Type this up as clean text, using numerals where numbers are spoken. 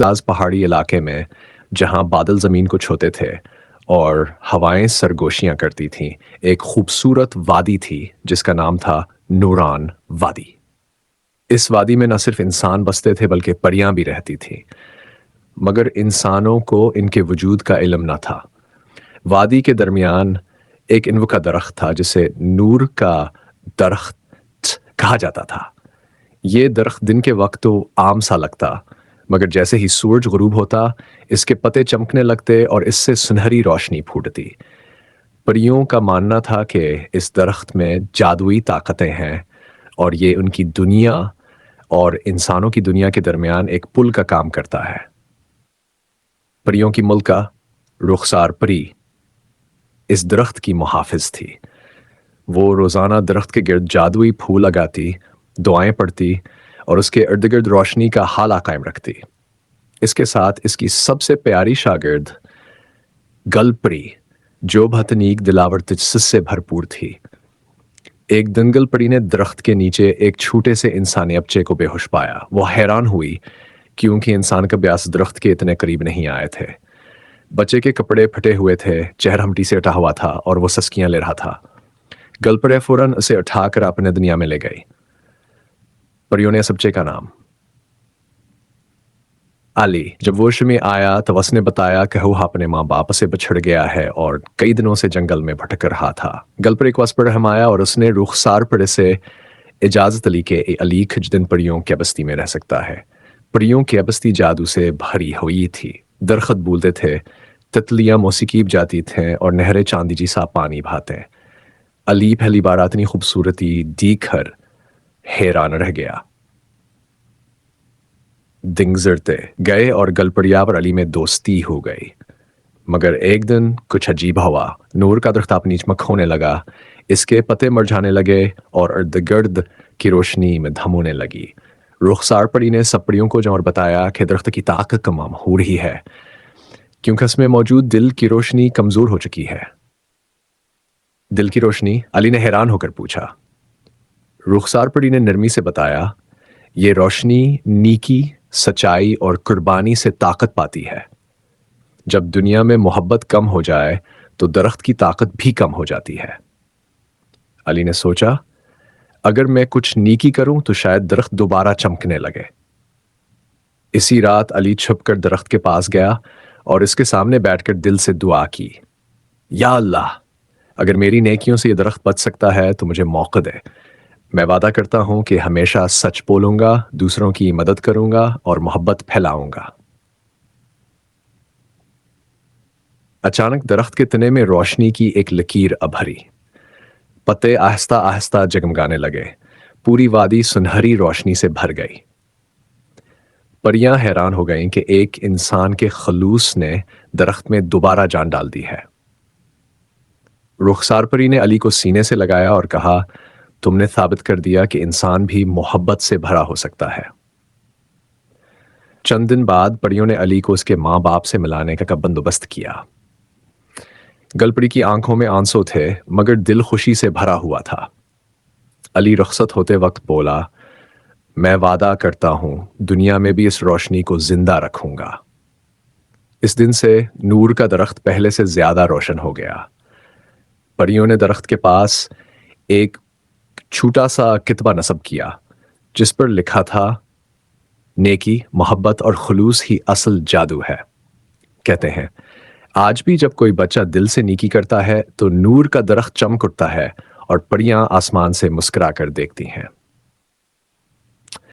خداز پہاڑی علاقے میں جہاں بادل زمین کو چھوتے تھے اور ہوائیں سرگوشیاں کرتی تھیں، ایک خوبصورت وادی تھی جس کا نام تھا نوران وادی۔ اس وادی میں نہ صرف انسان بستے تھے بلکہ پریاں بھی رہتی تھیں، مگر انسانوں کو ان کے وجود کا علم نہ تھا۔ وادی کے درمیان ایک انو کا درخت تھا جسے نور کا درخت کہا جاتا تھا۔ یہ درخت دن کے وقت تو عام سا لگتا، مگر جیسے ہی سورج غروب ہوتا اس کے پتے چمکنے لگتے اور اس سے سنہری روشنی پھوٹتی۔ پریوں کا ماننا تھا کہ اس درخت میں جادوئی طاقتیں ہیں اور یہ ان کی دنیا اور انسانوں کی دنیا کے درمیان ایک پل کا کام کرتا ہے۔ پریوں کی ملکہ رخسار پری اس درخت کی محافظ تھی۔ وہ روزانہ درخت کے گرد جادوئی پھول لگاتی، دعائیں پڑھتی اور اس کے ارد گرد روشنی کا حالہ قائم رکھتی۔ اس کے ساتھ اس کی سب سے پیاری شاگرد گل پری جو بھتنیک دلاور تجسس سے بھرپور تھی۔ ایک دن گل پری نے درخت کے نیچے ایک چھوٹے سے انسانی بچے کو بے ہوش پایا۔ وہ حیران ہوئی کیونکہ انسان کا بیاس درخت کے اتنے قریب نہیں آئے تھے۔ بچے کے کپڑے پھٹے ہوئے تھے، چہرہ ہمٹی سے اٹھا ہوا تھا اور وہ سسکیاں لے رہا تھا۔ گل پری فوراً اسے اٹھا کر اپنے دنیا میں لے گئی۔ پریوں نے اس بچے کا نام علی جب وہ میں آیا تو اس نے بتایا کہ وہ اپنے ماں باپ سے بچھڑ گیا ہے اور کئی دنوں سے جنگل میں بھٹک رہا تھا۔ گل پری کو اس پر رحم آیا اور اس نے رخسار پڑے سے اجازت لی کہ علی کچھ دن پریوں کی بستی میں رہ سکتا ہے۔ پریوں کی بستی جادو سے بھری ہوئی تھی۔ درخت بولتے تھے، تتلیاں موسیقی جاتی تھیں اور نہریں چاندی جی سا پانی بہاتے۔ علی پہلی بار اتنی خوبصورتی دیکھ کر حیران رہ گیا۔ دن گزرتے گئے اور گل پڑیا پر علی میں دوستی ہو گئی، مگر ایک دن کچھ عجیب ہوا۔ نور کا درخت اپنی چمک ہونے لگا، اس کے پتے مرجھانے لگے اور ارد گرد کی روشنی میں دھمونے لگی۔ رخسار پری نے سب پریوں کو جو اور بتایا کہ درخت کی طاقت کم ہو رہی ہے کیونکہ اس میں موجود دل کی روشنی کمزور ہو چکی ہے۔ دل کی روشنی؟ علی نے حیران ہو کر پوچھا۔ رخسار پری نے نرمی سے بتایا، یہ روشنی نیکی، سچائی اور قربانی سے طاقت پاتی ہے۔ جب دنیا میں محبت کم ہو جائے تو درخت کی طاقت بھی کم ہو جاتی ہے۔ علی نے سوچا، اگر میں کچھ نیکی کروں تو شاید درخت دوبارہ چمکنے لگے۔ اسی رات علی چھپ کر درخت کے پاس گیا اور اس کے سامنے بیٹھ کر دل سے دعا کی، یا اللہ، اگر میری نیکیوں سے یہ درخت بچ سکتا ہے تو مجھے موقع دے۔ میں وعدہ کرتا ہوں کہ ہمیشہ سچ بولوں گا، دوسروں کی مدد کروں گا اور محبت پھیلاؤں گا۔ اچانک درخت کے تنے میں روشنی کی ایک لکیر ابھری۔ پتے آہستہ آہستہ جگمگانے لگے، پوری وادی سنہری روشنی سے بھر گئی۔ پریاں حیران ہو گئیں کہ ایک انسان کے خلوص نے درخت میں دوبارہ جان ڈال دی ہے۔ رخسار پری نے علی کو سینے سے لگایا اور کہا، تم نے ثابت کر دیا کہ انسان بھی محبت سے بھرا ہو سکتا ہے۔ چند دن بعد پریوں نے علی کو اس کے ماں باپ سے ملانے کا بندوبست کیا۔ گل پری کی آنکھوں میں آنسو تھے مگر دل خوشی سے بھرا ہوا تھا۔ علی رخصت ہوتے وقت بولا، میں وعدہ کرتا ہوں دنیا میں بھی اس روشنی کو زندہ رکھوں گا۔ اس دن سے نور کا درخت پہلے سے زیادہ روشن ہو گیا۔ پریوں نے درخت کے پاس ایک چھوٹا سا کتبہ نصب کیا جس پر لکھا تھا، نیکی، محبت اور خلوص ہی اصل جادو ہے۔ کہتے ہیں، آج بھی جب کوئی بچہ دل سے نیکی کرتا ہے تو نور کا درخت چمک اٹھتا ہے اور پریاں آسمان سے مسکرا کر دیکھتی ہیں۔